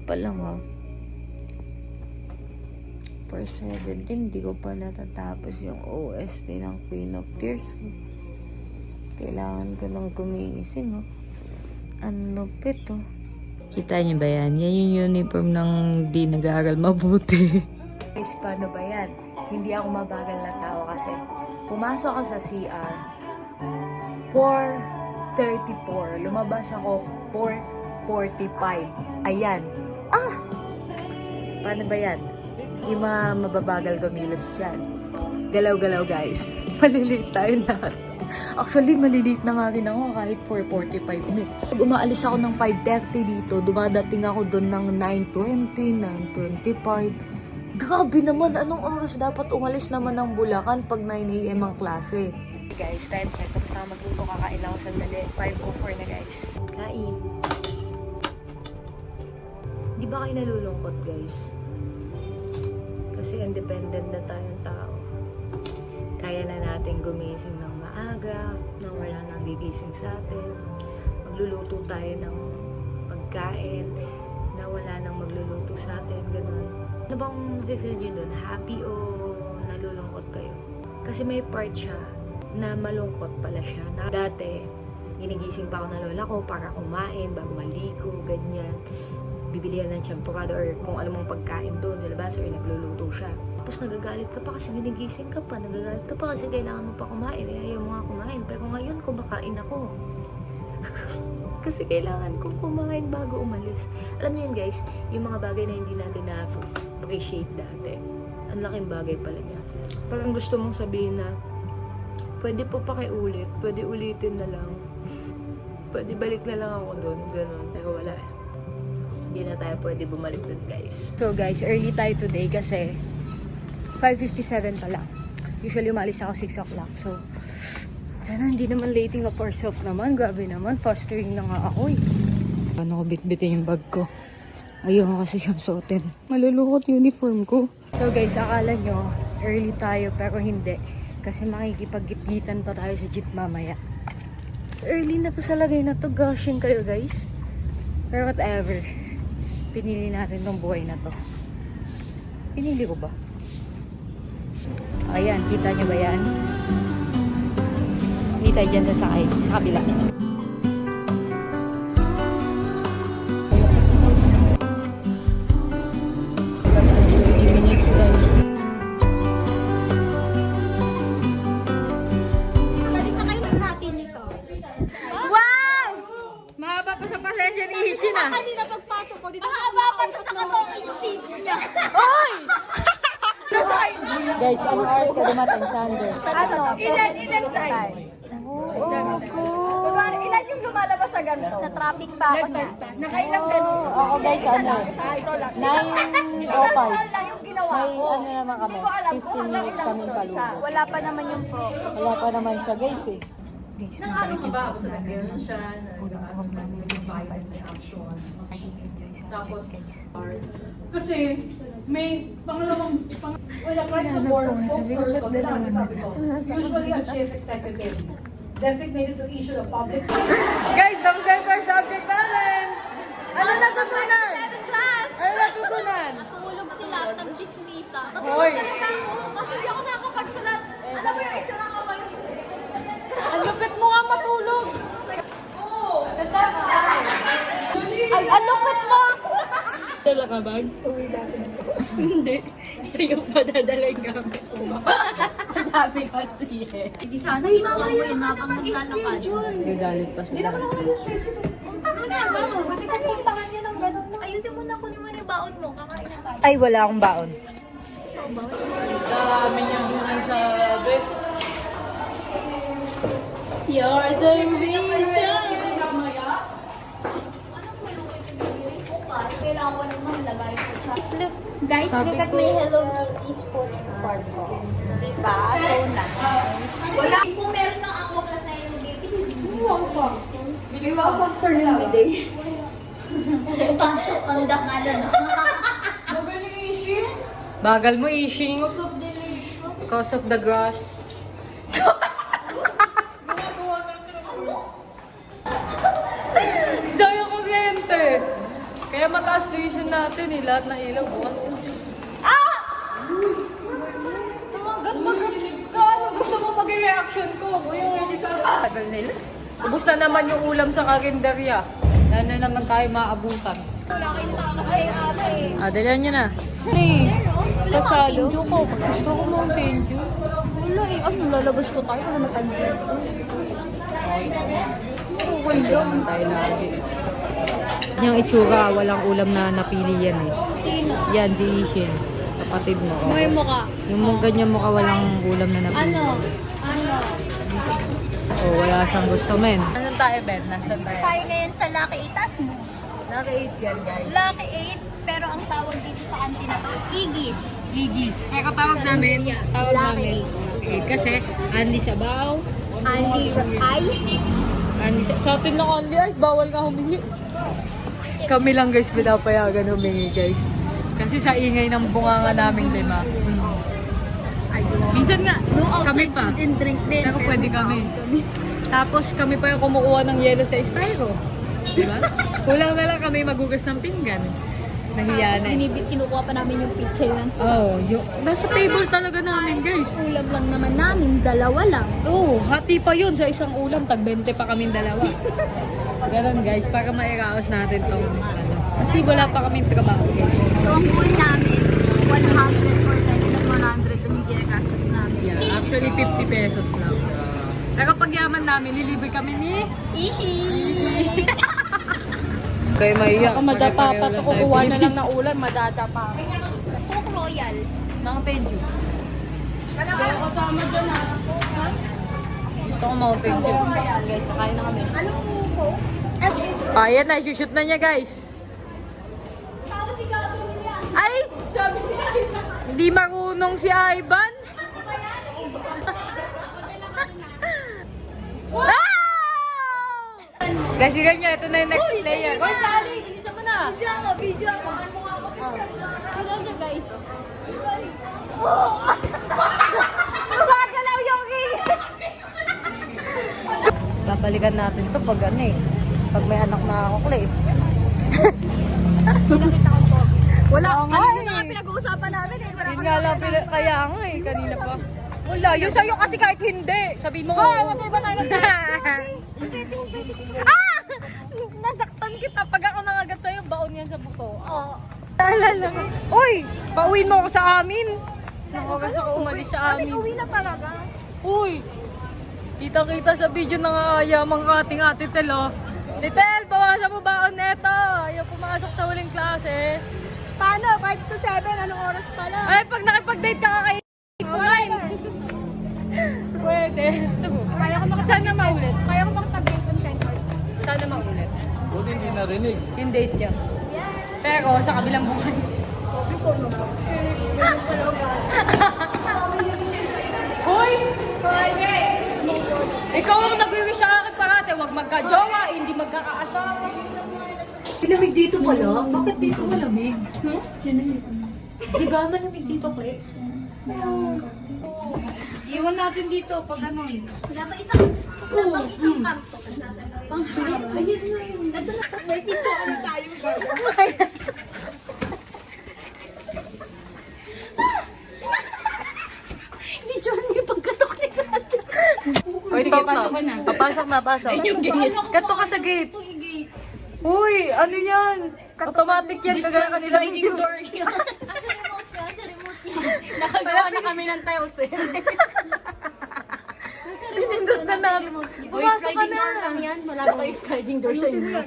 pa lang ha. For 17, hindi ko pa natatapos yung OST ng Queen of Tears. Kailangan ko nang gumising. Ano lupit Kita niyo ba yan? Yan yung uniform ng di nag-aaral mabuti. Guys, paano ba yan? Hindi ako mabagal na tao kasi pumasok ako sa CR 4:34. Lumabas ako 4:45. Ayan. Paano ba yan? Yung mga mababagal gumilos dyan. Galaw-galaw guys. Malilate tayo lahat. Actually, malilate na nga rin ako kahit 4:45 na. Pag umaalis ako ng 5:30 dito, dumadating ako doon ng 9:20, 9:25. Grabe naman, anong oras dapat umalis naman ng Bulacan pag 9 AM ang klase? Guys, time check. Tapos na magluto, kakain lang ako sandali. 5:04 na guys. Kain. Di ba kayo nalulungkot guys? Kasi independent na tayong tao. Kaya na natin gumising ng maaga, nang wala nang gigising sa atin. Magluluto tayo ng pagkain, na wala nang magluluto sa atin, ganun. Ano bang feel nyo dun? Happy o nalulungkot kayo? Kasi may part siya na malungkot pala siya. Na dati, ginigising pa ako ng lola ko para kumain, bago maligo, ganyan. Bibilihan ng champurado or kung alam mong pagkain doon sa labas or nagluluto siya. Tapos nagagalit ka pa kasi ginigising ka pa. Nagagalit ka pa kasi kailangan mo pa kumain. Ayaw mo nga kumain. Pero ngayon, kumakain ako. Kasi kailangan kong kumain bago umalis. Alam niyo yun guys, yung mga bagay na hindi natin na-appreciate dati. Ang laking bagay pala niya. Parang gusto mong sabihin na, pwede po pakiulit. Pwede ulitin na lang. Pwede balik na lang ako doon. Ganon. Pero wala Hindi na tayo pwede bumalik doon guys. So guys, early tayo today kasi 5:57 pa lang. Usually umalis ako 6 o'clock. So, sana hindi naman lating of ourselves naman. Grabe naman, fostering na nga ako Paano ko bitbitin yung bag ko? Ayoko kasi siyang suotin. Malulukot uniform ko. So guys, akala nyo, early tayo pero hindi. Kasi makikipag-gitgitan pa tayo sa jeep mamaya. Early na to sa lagay na to. Gushing kayo guys. Pero whatever. Pinili natin tong buhay na to. Pinili ko ba? Ayan, kita nyo ba yan? Hindi tayo dyan sa kabila. 30 minutes guys. Balik na kayo ng natin nito. Wow! Mahaba pa sa pasensya ni Ishi na. Kanina pagpasok ko dito. Mahaba pa to sa katong stage niya. Oy! Guys, anong oras ka dumating, Sander? Ilan saan? Ilan yung lumalabas sa ganito? Sa traffic pa ako na. Nakailang ganito. Oo guys, ano? 9:05. lang yung ginawa May ko. ano naman kami, Hindi ko alam kung 15 hanggang minutes ilang kami stall siya. palubo. Wala pa naman yung pro. Wala pa naman siya guys Guys, Tapos, kasi may pangalawang wala price of board spokesperson sabi ko, usually a chief executive designated to issue the public Guys, tapos na yung first subject namin! Ano natutunan? Ano natutunan? Natulog sila at nag-chismisa. Hoy! Kasi hindi ako nakakapagsalat. Alam mo yung itsura ko ba yung... Ang lupit mo nga matulog! Ang lupit mo! Dala ka bag? Hindi. Sa'yo pa dadala yung gamit mo. Ang dami kasi Hindi sana ginawa mo yun habang naglalakad. Gagalit pa sila. Tama na, mama. Pati tatimbangan niya ng gano'n. Ayusin mo na, kunin mo na yung baon mo. Kakain na tayo. Ay, wala akong baon. Dami niya sinasabi. You're the reason. Kailangan ko naman lagay ko siya. Guys, look at my Hello Kitty spoon in front ko. Diba? So nice. Wala. Kung meron ng ako plus sa Hello Kitty, wow factor. Wow factor lang day. Pasok ang dakala na. Bagal mo, Ishing. Cause of the grass. So, yung kuryente. Kaya mataas tuition natin eh, lahat ng ilaw bukas. Ano gusto mo maging reaction ko? Tagal nila. Ubus na naman yung ulam sa karinderya. Yan na naman tayo maabutan. Wala kayong takas kay ate. Dalihan nyo na. Hey, Wala kasalo? Mountain Dew ko. Gusto ko Mountain Dew. Wala eh. Ano, lalabas po tayo. Ano na tayo? Hindi naman tayo lagi. Yung itsura, walang ulam na napili yan eh. Sino? Yan, Jiishin. Kapatid mo. Oh. May mukha. Yung ganyan mukha walang ulam na napili. Ano? Ano? Oh, wala siyang gusto, men. Nasaan tayo, Ben? Nasaan tayo? Tayo ngayon sa Lucky 8. Tas mo. Naka-8 yan, guys. Lucky 8. Pero ang tawag dito sa kantin na to, Igis. Igis. Pero tawag namin, tawag Lucky namin. 8. Kasi, Andy Sabaw. Andy Ice. Andy sa atin lang Andy Ice, bawal ka humingi. Kami lang guys, pinapayagan humingi guys. Kasi sa ingay ng bunganga namin, di ba? Minsan nga, No kami outside pa. food and drink din. Pero pwede kami. Tapos kami pa yung kumukuha ng yelo sa styro. Diba? Kulang na lang kami magugas ng pinggan. Nahiya na eh. Kinukuha pa namin yung picture lang sa Oh, nasa table talaga namin guys. ulam lang naman namin. Dalawa lang. Oo, hati pa yun sa isang ulam. Tag 20 pa kaming dalawa. Ganon guys, para mairaos natin tong ano. Kasi wala pa kaming trabaho. So ang goal namin, 100 or less than 100 yung ginagastos namin. Yeah, actually 50 pesos lang. Pero pag yaman namin, lilibre kami ni Ishi! Kaya maiyak. Baka madapa pa to, kukuha na lang ng ulan, madadapa. Coke Royal. Mountain Dew. Kasama dyan ha. Gusto ko Mountain Dew. Guys, kakain na kami. Ayan na, isushoot na niya guys. Tapos ikaw, niya. Ay! Hindi marunong si Ivan. Ah! Guys, sige niya, ito na yung next player. Hoy, Sally! Bilisan mo na! Video ako. Sila dyan guys. Gumagalaw yung Babalikan natin to pag ano eh. Pag may anak na ako, Clay. Wala. Oo nga Ano eh. yun nga pinag-uusapan namin eh. Wala Yun nga lang, kaya nga eh, kanina pa. Wala, yun sa'yo kasi kahit hindi. Sabi mo. Wala ba tayo Ah! Nasaktan kita. Pag ako nangagat sa'yo, baon yan sa buto. Oo. Alala mo. Uy! Pauwiin mo ako sa amin. Nang oras ako umalis sa amin. Uwi na talaga. Uy! Kita-kita sa video ng ayamang ating ate Tel, oh. Titel, bawasan mo baon neto. Ayaw pumasok sa huling klase. Paano? 5 to 7? Anong oras pala? Ay, pag nakipag-date ka kay 8 to 9. Pwede. Kaya ko Sana maulit. Kaya ko makatagay ng 10%. Sana maulit. Buti hindi narinig. Yung date niya. Pero sa kabilang buhay. Hoy! Ikaw ang nag-wish sa akin parate. Huwag magka-jowa, hindi magkaka-asawa. Malamig dito pala? Bakit dito malamig? Di ba malamig dito, Clay? Iwan natin dito pag ganun. Wala ba isang kanto? May pinto ano tayo. Video niyo pagkatok ni Santa. Sige, pasok ka na. Papasok na, pasok. Yung gate. Kato ka sa gate. Uy, ano yan? Automatic yan. Kagaya kanila video. Nakagawa na kami ng tiles eh. Pinindot na namin. Pumasok ka na. Wala ba kayo sliding door sa inyo?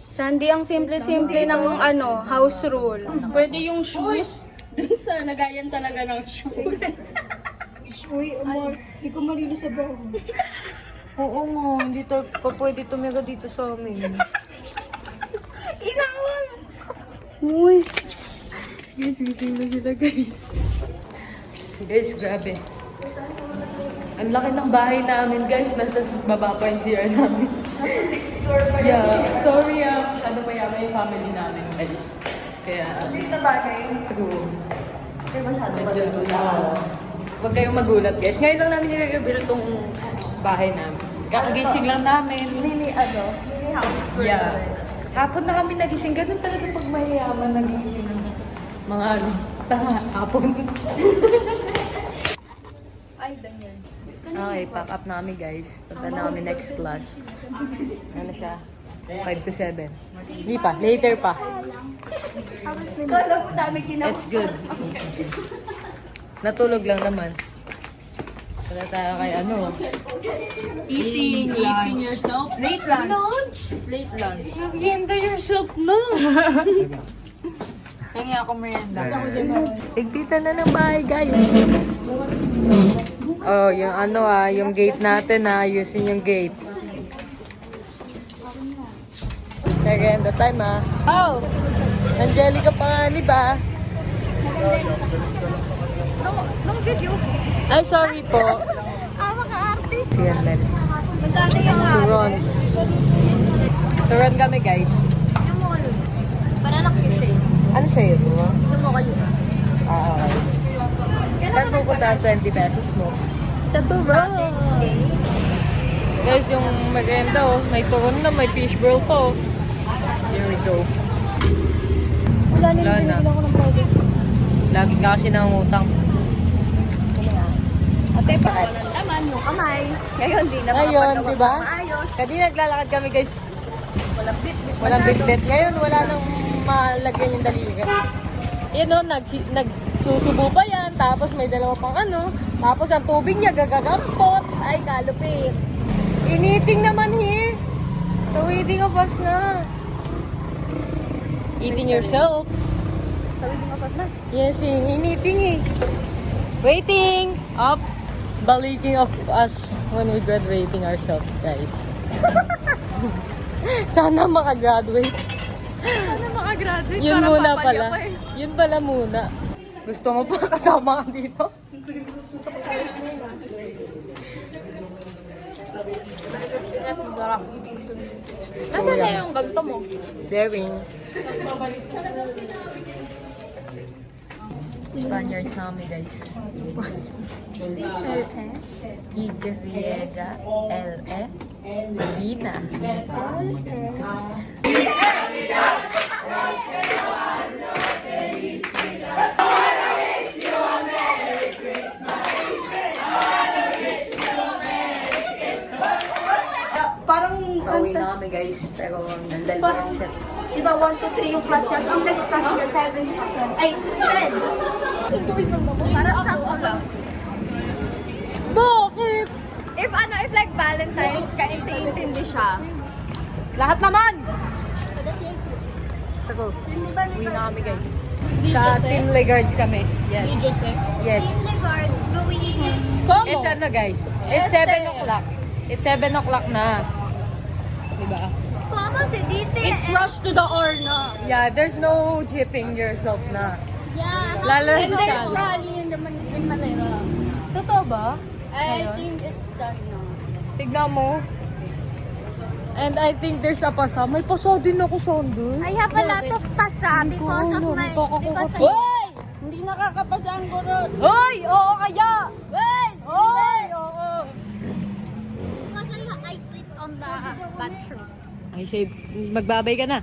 Sandy, ang simple-simple ng house rule. Pwede yung shoes. Dun sa nagayan talaga ng shoes. Uy, amor, hindi ko malinis sa baho. Oo nga, hindi pa pwede tumira dito sa amin. Inawan! Uy! Guys, gising na sila guys. Guys, grabe. Ang laki ng bahay namin guys. Nasa baba pa yung CR namin. Nasa 6th floor pa yun. Yeah, sorry masyado mayaman yung family namin guys. Kaya, Late na bagay. true. Medyo, huwag kayong magulat guys. Ngayon lang namin i-reveal tong bahay namin. Kakagising lang namin. Mini house tour. Yeah. Hapon na kami nagising. Ganun talaga pag mayayaman nagising ng mga ano, hapon. Ay, Daniel. Okay, pack up na kami guys. Punta na kami next class. Ano siya? 5 to 7. Hindi pa, later pa. Kala mo dami ginawa. It's good. Natulog lang naman. Wala tayo kay ano. Eating yourself. Late lunch. Late lunch. Merienda yourself na. Hingi ako merienda. Tigpitan na ng bahay guys. Oh, yung ano yung gate natin ayusin yung gate. Merienda time Oh! Angelica Panganib Nung video. Ay, sorry po. Maka-arte. Yan, men. Magkano yung Turons. Turon kami, guys. Yung mo kayo. Para nakishay. Ano sa'yo to? Yung mo kayo. Okay. Saan pupunta ang 20 pesos mo? Sa Turon. Guys, yung merienda, may turon na, may fishbowl po. Here we go. Wala Wala na. ako ng product. Lagi ka kasi nangungutang. Ate, pa walang laman yung kamay. Ngayon, di na Ngayon, di ba? maayos. Kanina naglalakad kami, guys. Walang bit-bit. Walang bit-bit. Ngayon, wala nang malagyan yung daliri. Yan o, nagsusubo pa yan. Tapos may dalawa pang ano. Tapos ang tubig niya gagagampot. Ay, kalupit. Initing naman here. Tawiding of us na. Eating yourself. Tawiding of us na. Yes, initing eh. Waiting. Up. Baliking of us when we graduating ourselves, guys. Sana makagraduate. Ano makagraduate? Yun muna pala. Yun pala muna. Gusto mo pa kasama ka dito? Masarap. Nasaan na yung ganito mo? Daring. Spaniards na kami, guys. Y-L-E Vina. Parang, Pauwi na kami, guys. Pero ang nandal ko yung set. di ba, 1 to 3 yung class niya. Ang next class niya, 7. Ay, 10. Parang sakto lang. Bakit? If like Valentine's, kainti-intindi siya. Lahat naman! Pero, uwi na kami, guys. Sa Team Legards kami. Yes. Yes. Team Legards going home. It's ano, guys? It's 7 o'clock. It's 7 o'clock na. Diba? Como si DC? It's rush to the or na. Yeah, there's no jipping yourself na. Yeah. Lalo And sa there's sala. rally in Manila. Totoo ba? I think it's done now. Tignan mo. And I think there's a pasa. May pasa din ako, Sunday. I have a lot of pasa because of my... Because I... Hoy! Hindi nakakapasa ang kurot. Hoy! Oo kaya! Hoy! Oo! Because I sleep on the bathroom. Ay, say, magbabay ka na.